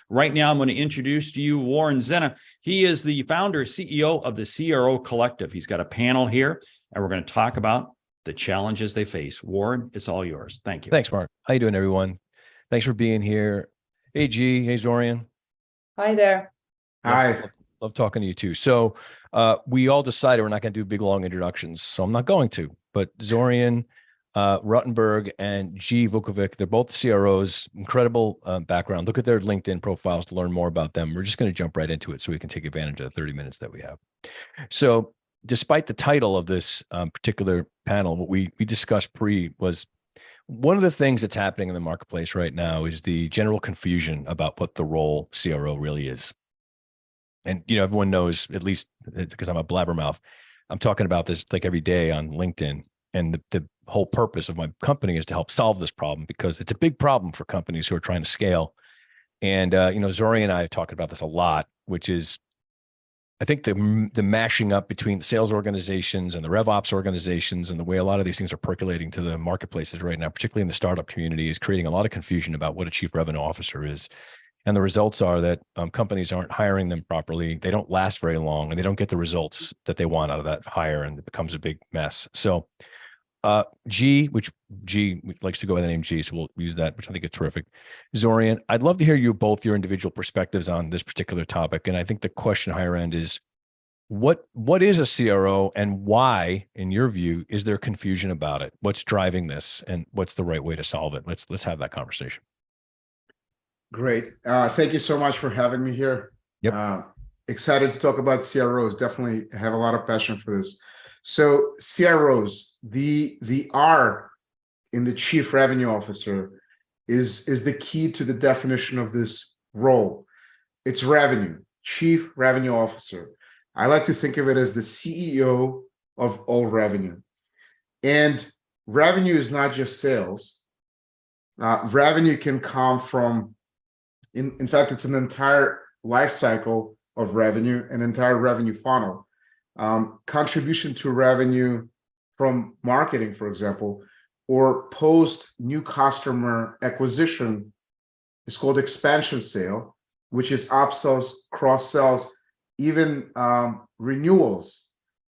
Right now, I'm going to introduce to you Warren Zenna. He is the founder, CEO of the CRO Collective. He's got a panel here, and we're going to talk about the challenges they face. Warren, it's all yours. Thank you. Thanks, Mark. How you doing, everyone? Thanks for being here. Hey, G. Hey, Zorian. Hi there. Hi. Love talking to you too. So we all decided we're not going to do big, long introductions, so I'm not going to. But Zorian Ruttenberg and G. Vukovic, they're both CROs, incredible background. Look at their LinkedIn profiles to learn more about them. We're just going to jump right into it so we can take advantage of the 30 minutes that we have. So despite the title of this particular panel, what we discussed was one of the things that's happening in the marketplace right now is the general confusion about what the role CRO really is. And, you know, everyone knows, at least because I'm a blabbermouth, I'm talking about this like every day on LinkedIn. And the whole purpose of my company is to help solve this problem because it's a big problem for companies who are trying to scale. And, you know, Zori and I have talked about this a lot, which is, I think the mashing up between the sales organizations and the RevOps organizations and the way a lot of these things are percolating to the marketplaces right now, particularly in the startup community, is creating a lot of confusion about what a chief revenue officer is. And the results are that companies aren't hiring them properly. They don't last very long, and they don't get the results that they want out of that hire, and it becomes a big mess. So G likes to go by the name G, so we'll use that, which I think is terrific. Zorian, I'd love to hear your individual perspectives on this particular topic. And I think the question higher end is, what is a CRO, and why, in your view, is there confusion about it? What's driving this, and what's the right way to solve it? Let's have that conversation. Great. Thank you so much for having me here. Yep. Excited to talk about CROs. Definitely have a lot of passion for this. So CROs, the R in the Chief Revenue Officer is the key to the definition of this role. It's revenue, Chief Revenue Officer. I like to think of it as the CEO of all revenue. And revenue is not just sales. Revenue can come from, in fact, it's an entire life cycle of revenue, an entire revenue funnel. Contribution to revenue from marketing, for example, or post new customer acquisition is called expansion sale, which is upsells, cross sells, even renewals.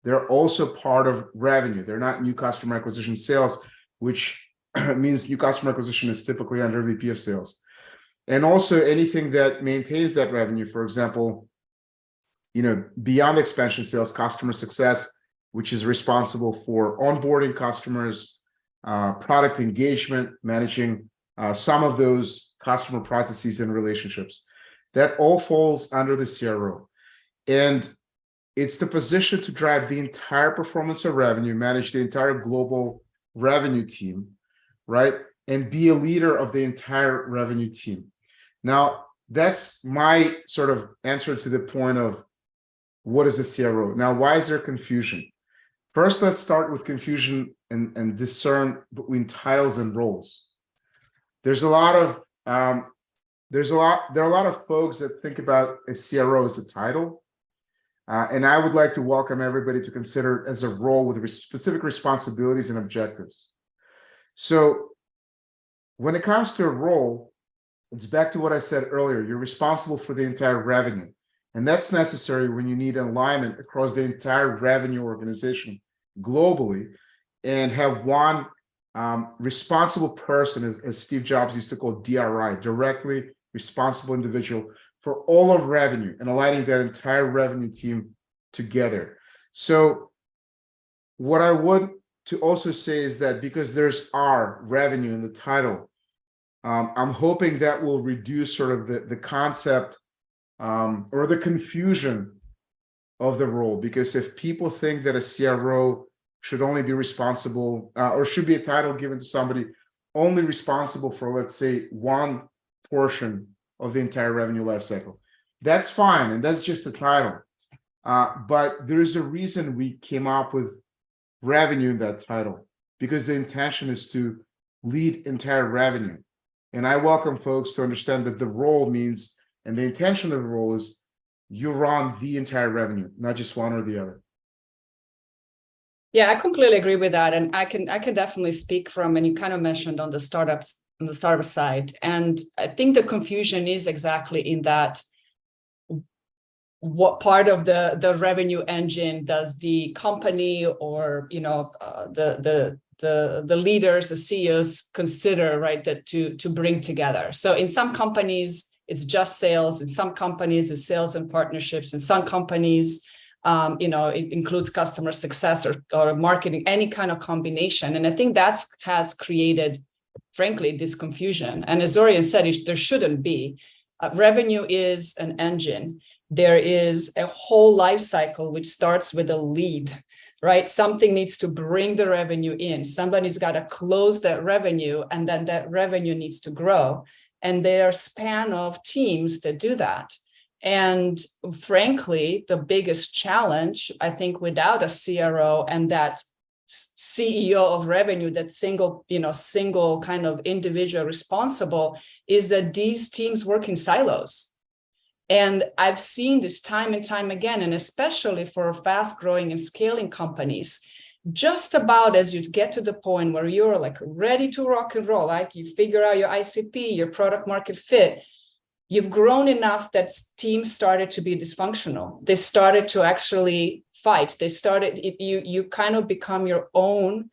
They're also part of revenue. They're not new customer acquisition sales, which means new customer acquisition is typically under VP of sales. And also anything that maintains that revenue, for example, you know, beyond expansion sales, customer success, which is responsible for onboarding customers, product engagement, managing some of those customer processes and relationships. That all falls under the CRO. And it's the position to drive the entire performance of revenue, manage the entire global revenue team, right? And be a leader of the entire revenue team. Now, that's my sort of answer to the point of what is a CRO? Now, why is there confusion? First, let's start with confusion and discern between titles and roles. There are a lot of folks that think about a CRO as a title. And I would like to welcome everybody to consider it as a role with specific responsibilities and objectives. So when it comes to a role, it's back to what I said earlier. You're responsible for the entire revenue. And that's necessary when you need alignment across the entire revenue organization globally and have one responsible person, as Steve Jobs used to call DRI, directly responsible individual for all of revenue and aligning that entire revenue team together. So what I would to also say is that because there's R, revenue, in the title, I'm hoping that will reduce sort of the concept or the confusion of the role. Because if people think that a CRO should only be responsible or should be a title given to somebody only responsible for, let's say, one portion of the entire revenue lifecycle, that's fine. And that's just the title. But there's a reason we came up with revenue in that title, because the intention is to lead entire revenue. And I welcome folks to understand that the role means, and the intention of the role is, you run the entire revenue, not just one or the other. Yeah, I completely agree with that. And I can definitely speak from, and you kind of mentioned on the startups startup side. And I think the confusion is exactly in that, what part of the revenue engine does the company or the leaders, the CEOs consider, right, that to bring together. So in some companies it's just sales, in some companies it's sales and partnerships, in some companies it includes customer success or marketing, any kind of combination. And I think that has created, frankly, this confusion. And as Zorian said, there shouldn't be. Revenue is an engine. There is a whole life cycle which starts with a lead, right? Something needs to bring the revenue in. Somebody's got to close that revenue, and then that revenue needs to grow. And there are span of teams that do that. And frankly, the biggest challenge, I think, without a CRO and that CEO of revenue, that single kind of individual responsible, is that these teams work in silos. And I've seen this time and time again, and especially for fast growing and scaling companies, just about as you get to the point where you're like ready to rock and roll, like you figure out your ICP, your product market fit, you've grown enough that teams started to be dysfunctional. They started to actually fight. They started, you kind of become your own,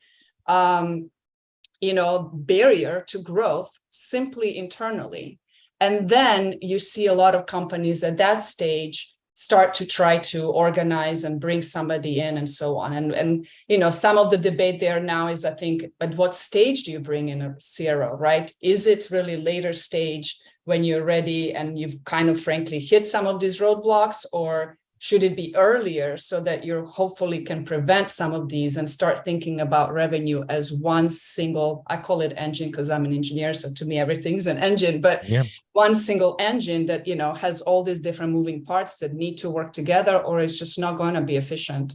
barrier to growth simply internally. And then you see a lot of companies at that stage start to try to organize and bring somebody in and so on. And some of the debate there now is, I think, at what stage do you bring in a CRO, right? Is it really later stage when you're ready and you've kind of frankly hit some of these roadblocks, or should it be earlier so that you hopefully can prevent some of these and start thinking about revenue as one single, I call it engine because I'm an engineer, so to me everything's an engine, but one single engine that has all these different moving parts that need to work together, or it's just not going to be efficient.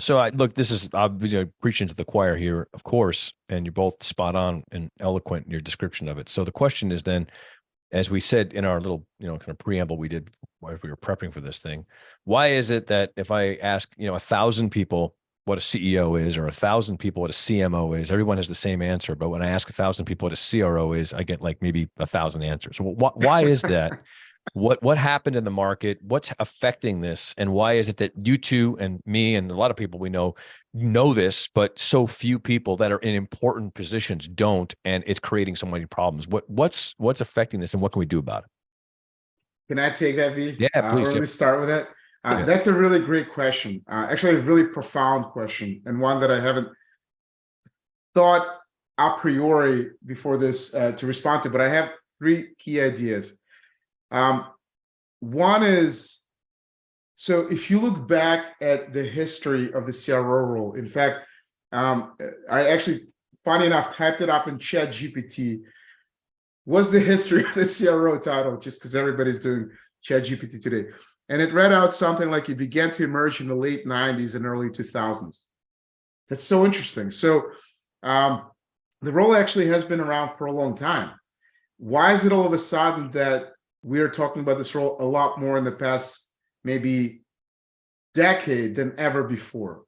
So look, this is preaching to the choir here, of course, and you're both spot on and eloquent in your description of it. So the question is then, as we said in our little, kind of preamble we did while we were prepping for this thing, why is it that if I ask, 1,000 people what a CEO is, or 1,000 people what a CMO is, everyone has the same answer. But when I ask 1,000 people what a CRO is, I get like maybe 1,000 answers. Why is that? What happened in the market? What's affecting this? And why is it that you two and me and a lot of people we know this, but so few people that are in important positions don't, and it's creating so many problems? What's affecting this, and what can we do about it? Can I take that, V? Yeah, please. Or at least start with it. That's a really great question. Actually, a really profound question, and one that I haven't thought a priori before this to respond to, but I have three key ideas. One is, so if you look back at the history of the CRO role, in fact, I actually, funny enough, typed it up in ChatGPT. What's the history of the CRO title? Just because everybody's doing ChatGPT today. And it read out something like it began to emerge in the late 90s and early 2000s. That's so interesting. So the role actually has been around for a long time. Why is it all of a sudden that we are talking about this role a lot more in the past maybe decade than ever before?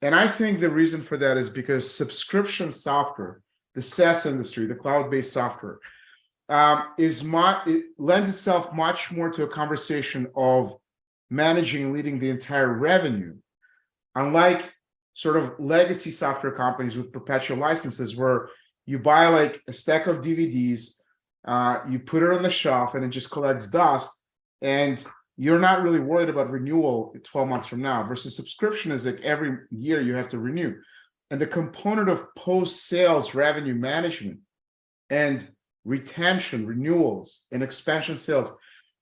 And I think the reason for that is because subscription software, the SaaS industry, the cloud-based software, it lends itself much more to a conversation of managing and leading the entire revenue, unlike sort of legacy software companies with perpetual licenses where you buy like a stack of DVDs, you put it on the shelf and it just collects dust, and you're not really worried about renewal 12 months from now, versus subscription is like every year you have to renew. And the component of post-sales revenue management and retention, renewals, and expansion sales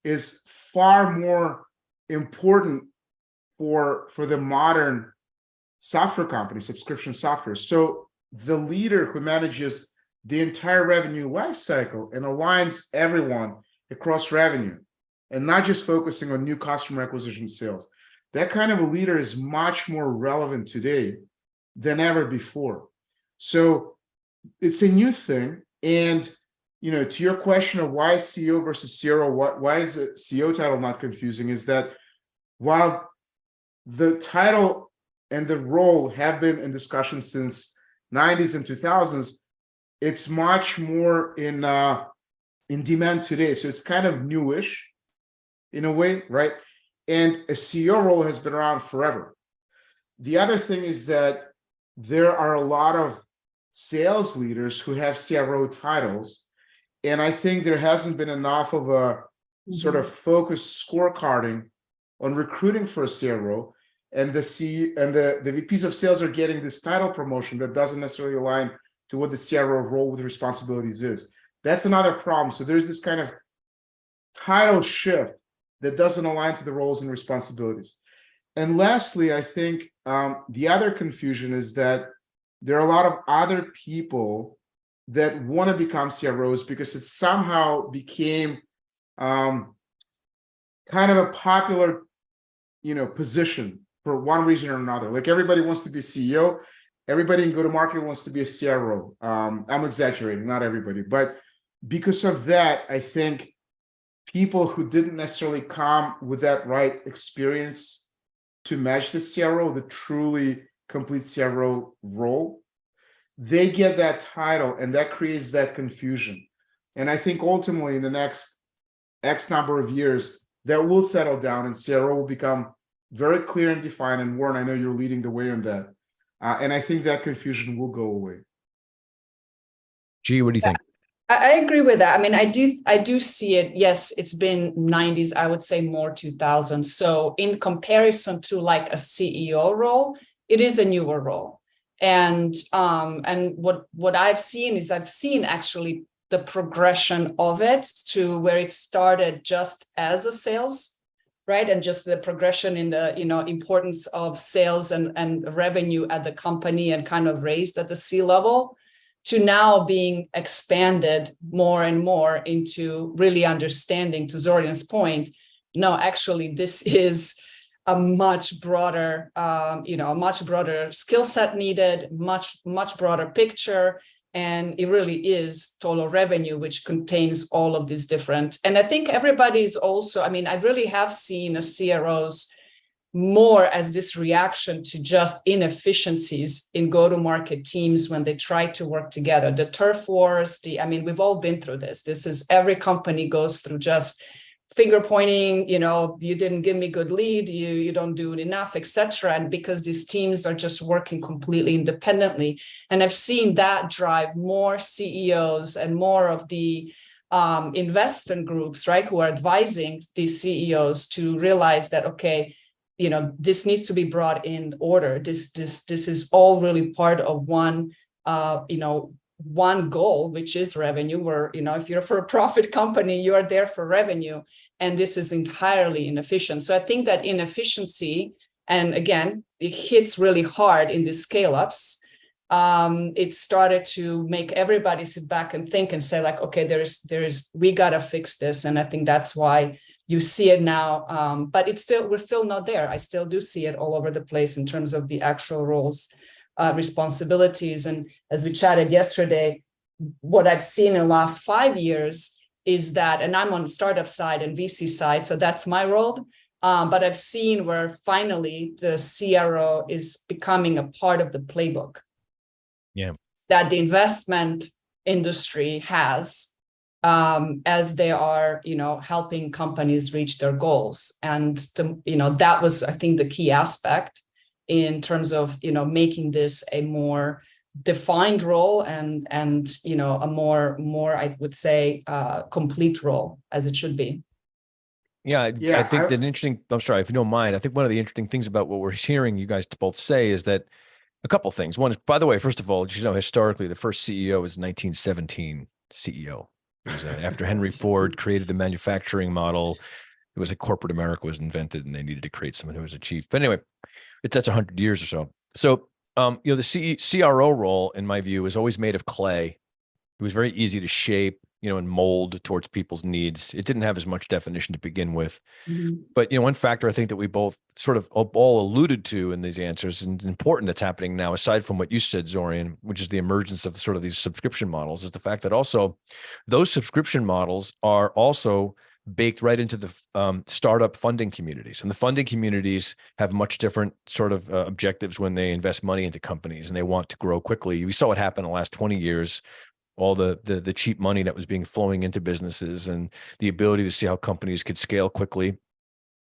is far more important for the modern software company, subscription software. So the leader who manages the entire revenue lifecycle and aligns everyone across revenue, and not just focusing on new customer acquisition sales, that kind of a leader is much more relevant today than ever before. So it's a new thing. And to your question of why CEO versus CRO, why is the CEO title not confusing, is that while the title and the role have been in discussion since 90s and 2000s, it's much more in demand today. So it's kind of newish in a way, right? And a CEO role has been around forever. The other thing is that there are a lot of sales leaders who have CRO titles, and I think there hasn't been enough of a sort of focused scorecarding on recruiting for a CRO, and the VPs of sales are getting this title promotion that doesn't necessarily align to what the CRO role with responsibilities is. That's another problem. So there's this kind of title shift that doesn't align to the roles and responsibilities. And lastly, I think the other confusion is that there are a lot of other people that want to become CROs because it somehow became kind of a popular, position for one reason or another. Like everybody wants to be a CEO, everybody in go-to-market wants to be a CRO. I'm exaggerating, not everybody, but because of that, I think people who didn't necessarily come with that right experience to match the CRO, the truly complete CRO role, they get that title, and that creates that confusion. And I think ultimately in the next X number of years, that will settle down and CRO will become very clear and defined. And Warren, I know you're leading the way on that. And I think that confusion will go away. G, what do you think? I agree with that. I mean, I do see it. Yes, it's been 90s, I would say more 2000s. So in comparison to like a CEO role, it is a newer role. And what I've seen is actually the progression of it to where it started just as a sales, right? And just the progression in the, importance of sales and revenue at the company and kind of raised at the C-level, to now being expanded more and more into really understanding, to Zorian's point, no, actually, this is a much broader, skill set needed, much broader picture. And it really is total revenue, which contains all of these different. And I think everybody's also, I really have seen a CROs more as this reaction to just inefficiencies in go-to-market teams when they try to work together. The turf wars, we've all been through this. This is every company goes through just finger pointing, you didn't give me good lead, you don't do it enough, etc. And because these teams are just working completely independently. And I've seen that drive more CEOs and more of the investment groups, right, who are advising these CEOs to realize that, okay, this needs to be brought in order. This is all really part of one goal, which is revenue. Where, if you're for a profit company, you are there for revenue, and this is entirely inefficient. So I think that inefficiency, and again, it hits really hard in the scale-ups. It started to make everybody sit back and think and say, like, okay, we got to fix this. And I think that's why you see it now. But we're still not there. I still do see it all over the place in terms of the actual roles, responsibilities. And as we chatted yesterday, what I've seen in the last 5 years is that, and I'm on the startup side and VC side, so that's my role. But I've seen where finally the CRO is becoming a part of the playbook. Yeah, that the investment industry has as they are, helping companies reach their goals. And, that was, I think, the key aspect in terms of, making this a more defined role and a more, I would say, complete role as it should be. Yeah, I think that interesting, I'm sorry, if you don't mind, I think one of the interesting things about what we're hearing you guys both say is that a couple of things. One is, by the way, first of all, historically, the first CEO was 1917 CEO. It was after Henry Ford created the manufacturing model. It was a corporate America was invented, and they needed to create someone who was a chief. But anyway, that's 100 years or so. So, the CRO role, in my view, was always made of clay. It was very easy to shape, and mold towards people's needs. It didn't have as much definition to begin with. Mm-hmm. But, one factor I think that we both sort of all alluded to in these answers, and important that's happening now, aside from what you said, Zorian, which is the emergence of sort of these subscription models, is the fact that also those subscription models are also baked right into the startup funding communities. And the funding communities have much different sort of objectives when they invest money into companies and they want to grow quickly. We saw what happened in the last 20 years all the cheap money that was being flowing into businesses and the ability to see how companies could scale quickly.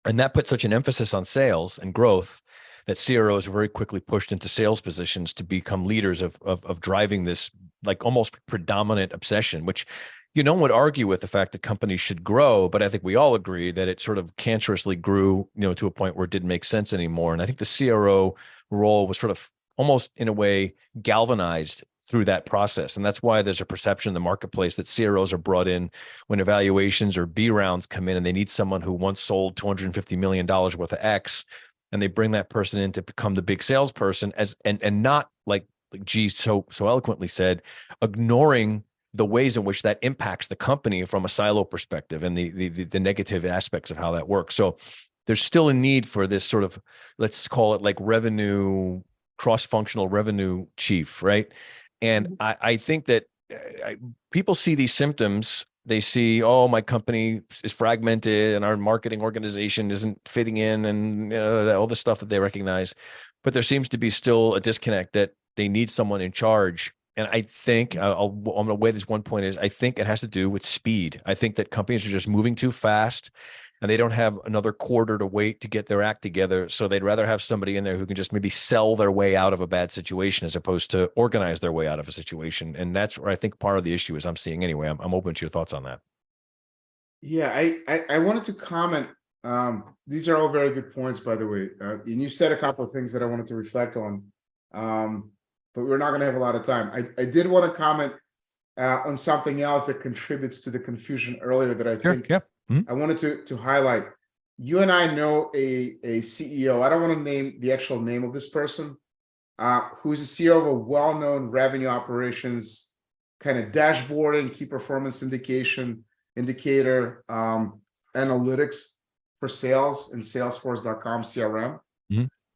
And that put such an emphasis on sales and growth that CROs were very quickly pushed into sales positions to become leaders of driving this like almost predominant obsession, which no one would argue with the fact that companies should grow, but I think we all agree that it sort of cancerously grew, to a point where it didn't make sense anymore. And I think the CRO role was sort of almost in a way galvanized through that process. And that's why there's a perception in the marketplace that CROs are brought in when evaluations or B rounds come in and they need someone who once sold $250 million worth of X, and they bring that person in to become the big salesperson and not like G so eloquently said, ignoring the ways in which that impacts the company from a silo perspective and the negative aspects of how that works. So there's still a need for this sort of, let's call it like revenue, cross-functional revenue chief, right? And I think that people see these symptoms. They see, oh, my company is fragmented and our marketing organization isn't fitting in and all the stuff that they recognize. But there seems to be still a disconnect that they need someone in charge. And I think I'm going to weigh this one point is I think it has to do with speed. I think that companies are just moving too fast and they don't have another quarter to wait to get their act together. So they'd rather have somebody in there who can just maybe sell their way out of a bad situation as opposed to organize their way out of a situation. And that's where I think part of the issue is I'm seeing anyway. I'm open to your thoughts on that. Yeah, I wanted to comment. These are all very good points, by the way. And you said a couple of things that I wanted to reflect on, but we're not going to have a lot of time. I did want to comment on something else that contributes to the confusion earlier that I think I wanted to highlight. You and I know a CEO. I don't want to name the actual name of this person, who's a CEO of a well-known revenue operations kind of dashboarding, key performance indicator, analytics for sales in Salesforce.com CRM.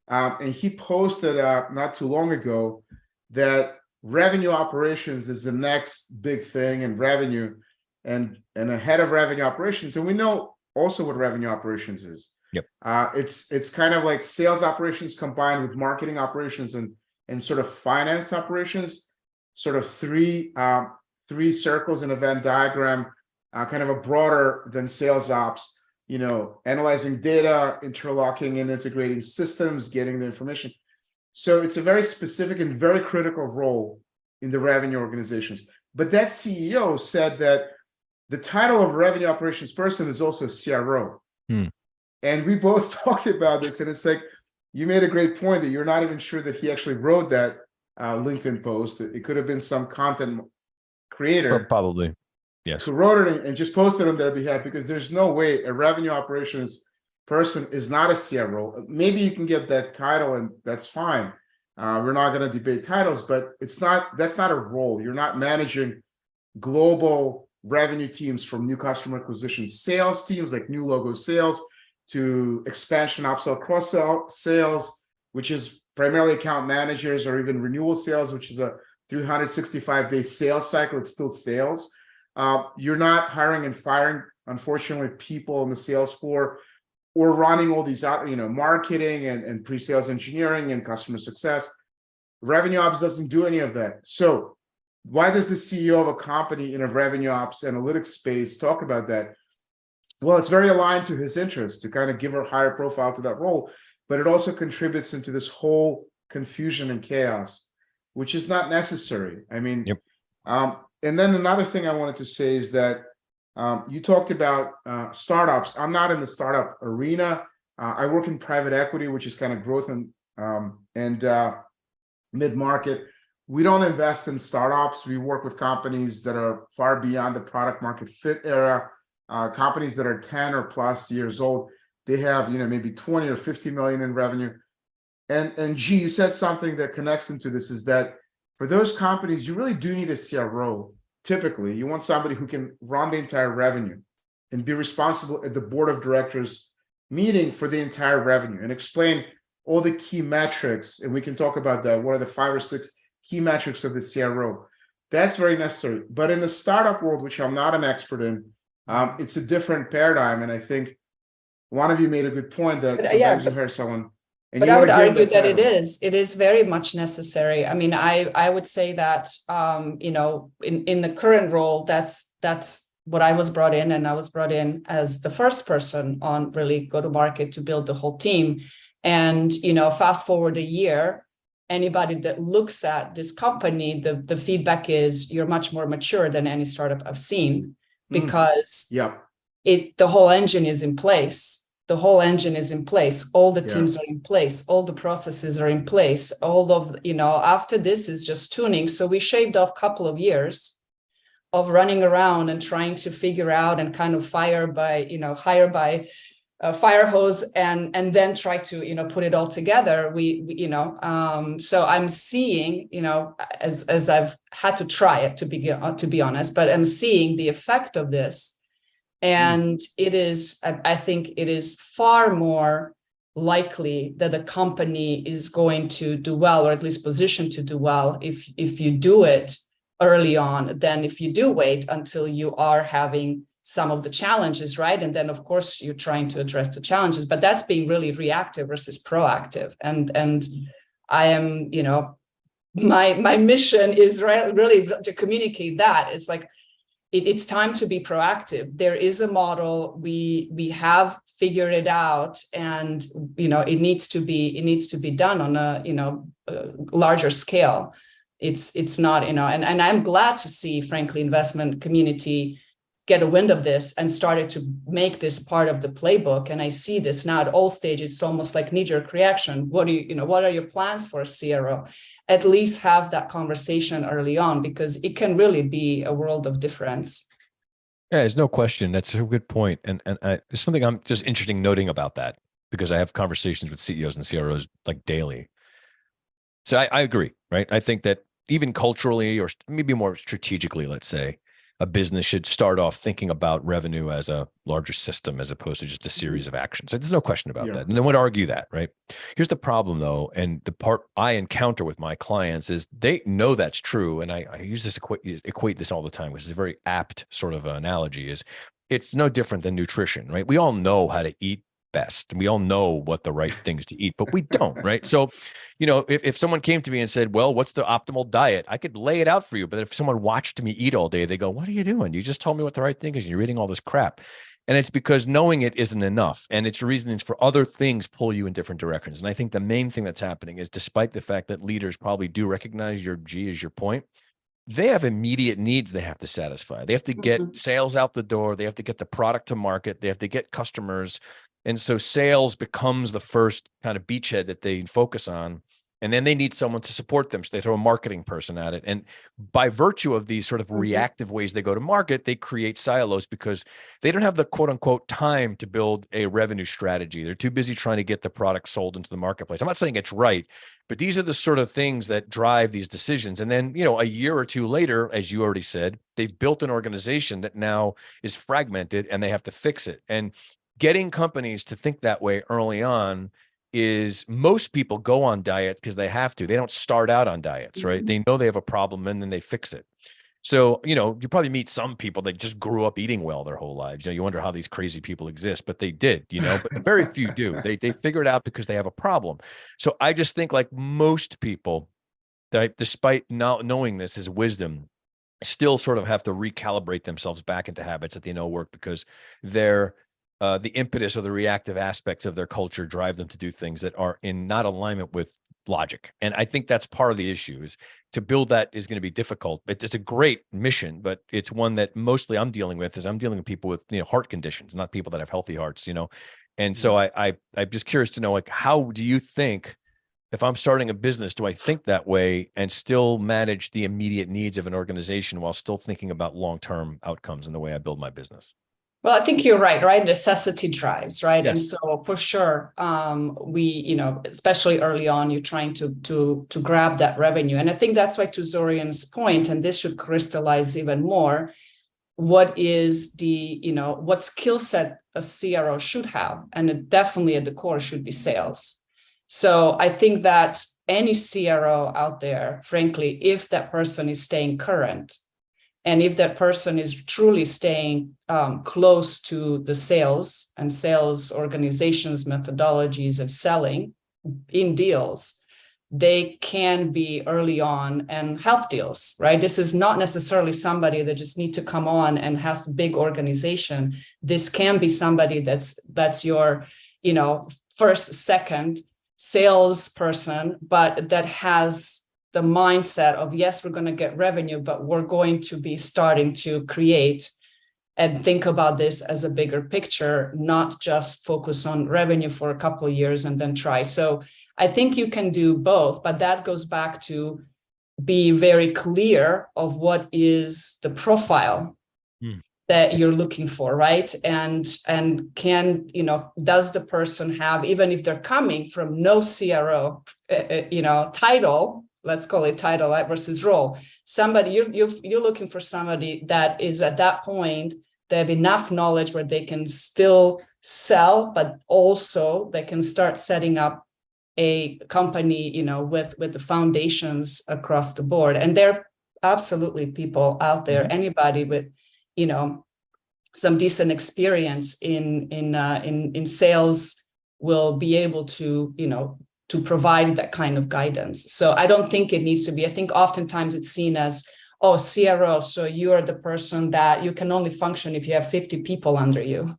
And he posted not too long ago that revenue operations is the next big thing in revenue and a head of revenue operations. And we know also what revenue operations is. Yep. It's kind of like sales operations combined with marketing operations and sort of finance operations, sort of three circles in a Venn diagram, kind of a broader than sales ops, analyzing data, interlocking and integrating systems, getting the information. So it's a very specific and very critical role in the revenue organizations. But that CEO said that the title of revenue operations person is also CRO. And we both talked about this, and it's like, you made a great point that you're not even sure that he actually wrote that LinkedIn post. It could have been some content creator. Probably, yes. Who wrote it and just posted on their behalf, because there's no way a revenue operations person is not a CRO. Maybe you can get that title and that's fine. We're not going to debate titles, but that's not a role. You're not managing global revenue teams from new customer acquisition sales teams, like new logo sales, to expansion, upsell, cross-sell sales, which is primarily account managers, or even renewal sales, which is a 365-day sales cycle. It's still sales. You're not hiring and firing, unfortunately, people in the sales floor, or running all these, marketing and pre-sales engineering and customer success. Revenue ops doesn't do any of that. So why does the CEO of a company in a revenue ops analytics space talk about that? Well, it's very aligned to his interest to kind of give a higher profile to that role, but it also contributes into this whole confusion and chaos, which is not necessary. I mean, and then another thing I wanted to say is that you talked about startups. I'm not in the startup arena. I work in private equity, which is kind of growth and mid-market. We don't invest in startups. We work with companies that are far beyond the product market fit era, companies that are 10 or plus years old. They have, maybe 20 or 50 million in revenue. And G, you said something that connects into this, is that for those companies, you really do need a CRO. Typically, you want somebody who can run the entire revenue and be responsible at the board of directors meeting for the entire revenue and explain all the key metrics. And we can talk about that. What are the 5 or 6 key metrics of the CRO? That's very necessary. But in the startup world, which I'm not an expert in, it's a different paradigm. And I think one of you made a good point that sometimes you hear someone And But you I want would to give argue that that title. it is very much necessary. I mean, I would say that, you know, in the current role, that's what I was brought in, and I was brought in as the first person on really go to market to build the whole team. And, you know, fast forward a year, anybody that looks at this company, the feedback is you're much more mature than any startup I've seen, because Yeah. the whole engine is in place. The whole engine is in place. All the Yeah. teams are in place. All the processes are in place. All of, you know, after this is just tuning. So we shaved off a couple of years of running around and trying to figure out and kind of hire by fire hose and then try to, you know, put it all together. So I'm seeing, you know, as I've had to try it to be honest, but I'm seeing the effect of this. And it is, I think it is far more likely that a company is going to do well, or at least positioned to do well, if you do it early on than if you do wait until you are having some of the challenges, right? And then, of course, you're trying to address the challenges, but that's being really reactive versus proactive. And I am, you know, my mission is really to communicate that. It's like, it's time to be proactive. There is a model, we have figured it out, and, you know, it needs to be done on a, you know, larger scale. It's not, you know, and I'm glad to see, frankly, investment community get a wind of this and started to make this part of the playbook. And I see this now at all stages. It's almost like knee-jerk reaction. What are your plans for a CRO? At least have that conversation early on, because it can really be a world of difference. Yeah, there's no question. That's a good point. And there's something I'm just interesting noting about that, because I have conversations with CEOs and CROs like daily. So I agree, right? I think that even culturally, or maybe more strategically, let's say, a business should start off thinking about revenue as a larger system as opposed to just a series of actions. So there's no question about that. And I would argue that, right? Here's the problem though, and the part I encounter with my clients is they know that's true. And I use this equate this all the time, which is a very apt sort of analogy, is it's no different than nutrition, right? We all know how to eat best, and we all know what the right things to eat, but we don't, right? So, you know, if someone came to me and said, well, what's the optimal diet? I could lay it out for you. But if someone watched me eat all day, they go, what are you doing? You just told me what the right thing is. You're eating all this crap. And it's because knowing it isn't enough. And it's reasons for other things pull you in different directions. And I think the main thing that's happening is, despite the fact that leaders probably do recognize your G is your point, they have immediate needs they have to satisfy. They have to get sales out the door. They have to get the product to market. They have to get customers. And so sales becomes the first kind of beachhead that they focus on. And then they need someone to support them. So they throw a marketing person at it. And by virtue of these sort of reactive ways they go to market, they create silos, because they don't have the quote unquote time to build a revenue strategy. They're too busy trying to get the product sold into the marketplace. I'm not saying it's right, but these are the sort of things that drive these decisions. And then, you know, a year or two later, as you already said, they've built an organization that now is fragmented and they have to fix it. And getting companies to think that way early on is, most people go on diets because they have to. They don't start out on diets, right? They know they have a problem and then they fix it. So, you know, you probably meet some people that just grew up eating well their whole lives. You know, you wonder how these crazy people exist, but they did, you know, but very few do. They figure it out because they have a problem. So I just think, like most people, that despite not knowing this as wisdom, still sort of have to recalibrate themselves back into habits that they know work, because they're the impetus or the reactive aspects of their culture drive them to do things that are in not alignment with logic. And I think that's part of the issue. Is to build that is going to be difficult. It's a great mission, but it's one that mostly I'm dealing with people with, you know, heart conditions, not people that have healthy hearts, you know. And so I'm just curious to know, like, how do you think, if I'm starting a business, do I think that way and still manage the immediate needs of an organization while still thinking about long-term outcomes in the way I build my business? Well, I think you're right? Necessity drives, right? Yes. And so for sure, we, you know, especially early on, you're trying to grab that revenue. And I think that's why, to Zorian's point, and this should crystallize even more, what is the, you know, what skill set a CRO should have. And it definitely at the core should be sales. So I think that any CRO out there, frankly, if that person is staying current, and if that person is truly staying close to the sales and sales organizations, methodologies, and selling, in deals, they can be early on and help deals, right? This is not necessarily somebody that just need to come on and has a big organization. This can be somebody that's your, first, second salesperson, but that has the mindset of, yes, we're going to get revenue, but we're going to be starting to create and think about this as a bigger picture, not just focus on revenue for a couple of years and then try. So I think you can do both, but that goes back to be very clear of what is the profile that you're looking for, right? And can, does the person have, even if they're coming from no CRO, title, let's call it title, right, versus role. Somebody, you're looking for somebody that is at that point, they have enough knowledge where they can still sell, but also they can start setting up a company, with the foundations across the board. And there are absolutely people out there, anybody with, some decent experience in sales will be able to, to provide that kind of guidance. So I don't think it needs to be, I think oftentimes it's seen as, oh, CRO, so you are the person that you can only function if you have 50 people under you.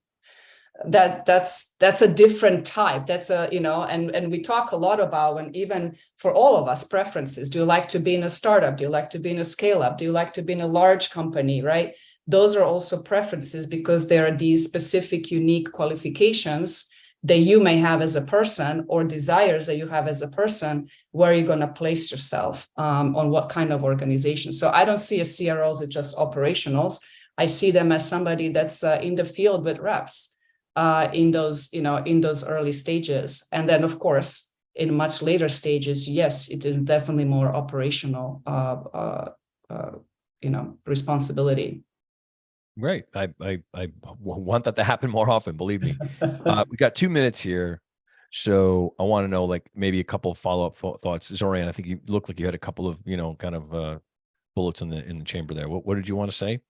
That's a different type. That's a, and we talk a lot about when, even for all of us, preferences. Do you like to be in a startup? Do you like to be in a scale up? Do you like to be in a large company, right? Those are also preferences because there are these specific, unique qualifications that you may have as a person or desires that you have as a person, where you're going to place yourself on what kind of organization. So I don't see a CROs as just operationals. I see them as somebody that's in the field with reps in those, in those early stages. And then, of course, in much later stages, yes, it is definitely more operational, responsibility. Great. I want that to happen more often, believe me. We got 2 minutes here. So I want to know, like, maybe a couple of follow-up thoughts. Zorian, I think you looked like you had a couple of, kind of bullets in the chamber there. What did you want to say?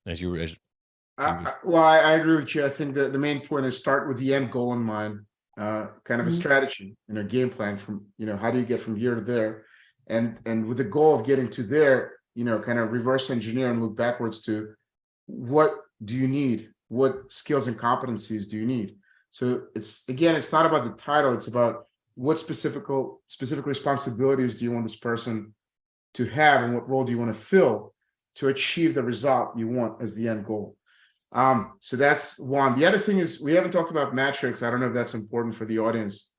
Well, I agree with you. I think that the main point is start with the end goal in mind, kind of a strategy, game plan from, how do you get from here to there? And with the goal of getting to there, kind of reverse engineer and look backwards to what do you need? What skills and competencies do you need? So it's not about the title. It's about what specific responsibilities do you want this person to have, and what role do you want to fill to achieve the result you want as the end goal. So that's one. The other thing is, we haven't talked about metrics. I don't know if that's important for the audience.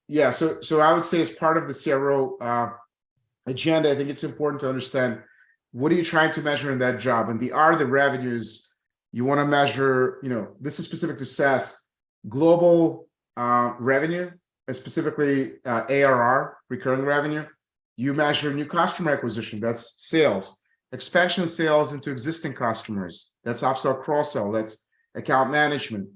Yeah, so I would say as part of the CRO agenda, I think it's important to understand, what are you trying to measure in that job? And the revenues. You want to measure, this is specific to SaaS, global revenue, and specifically ARR, recurring revenue. You measure new customer acquisition, that's sales. Expansion sales into existing customers, that's upsell, cross-sell, that's account management.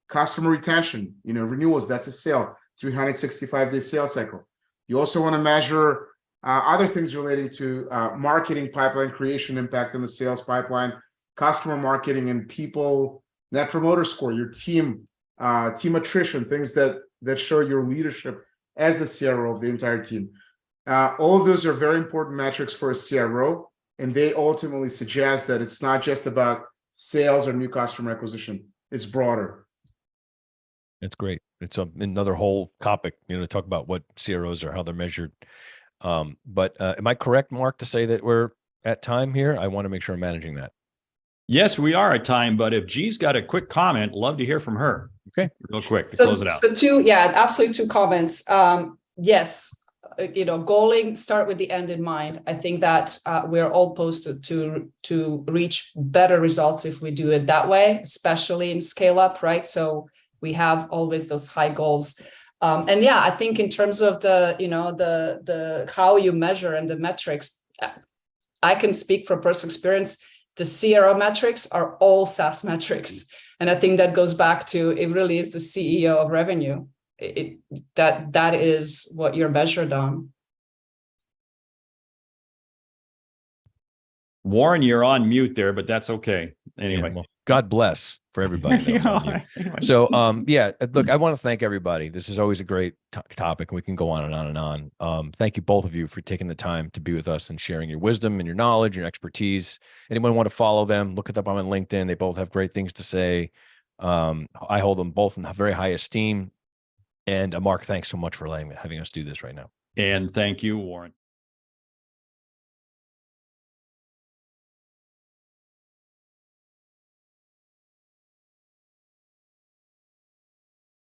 Customer retention, renewals, that's a sale, 365-day sales cycle. You also want to measure other things relating to marketing pipeline creation, impact on the sales pipeline, customer marketing and people, net promoter score, your team attrition, things that show your leadership as the CRO of the entire team. All of those are very important metrics for a CRO, and they ultimately suggest that it's not just about sales or new customer acquisition. It's broader. That's great. It's another whole topic, to talk about what CROs are, how they're measured. But am I correct, Mark, to say that we're at time here? I want to make sure I'm managing that. Yes, we are at time, but if G's got a quick comment, love to hear from her. Okay. Real quick to close it out. So absolutely two comments. Yes, goaling, start with the end in mind. I think that we're all posted to reach better results if we do it that way, especially in scale up, right? So we have always those high goals. And yeah, I think in terms of the how you measure and the metrics, I can speak from personal experience. The CRO metrics are all SaaS metrics. And I think that goes back to, it really is the CEO of revenue. That is what you're measured on. Warren, you're on mute there, but that's okay. Yeah, Anyway. well, God bless for everybody that was on mute. Anyway. So, yeah, look, I want to thank everybody. This is always a great topic. We can go on and on and on. Thank you, both of you, for taking the time to be with us and sharing your wisdom and your knowledge, your expertise. Anyone want to follow them, look at them on LinkedIn. They both have great things to say. I hold them both in very high esteem. And Mark, thanks so much for having us do this right now. And thank you, Warren.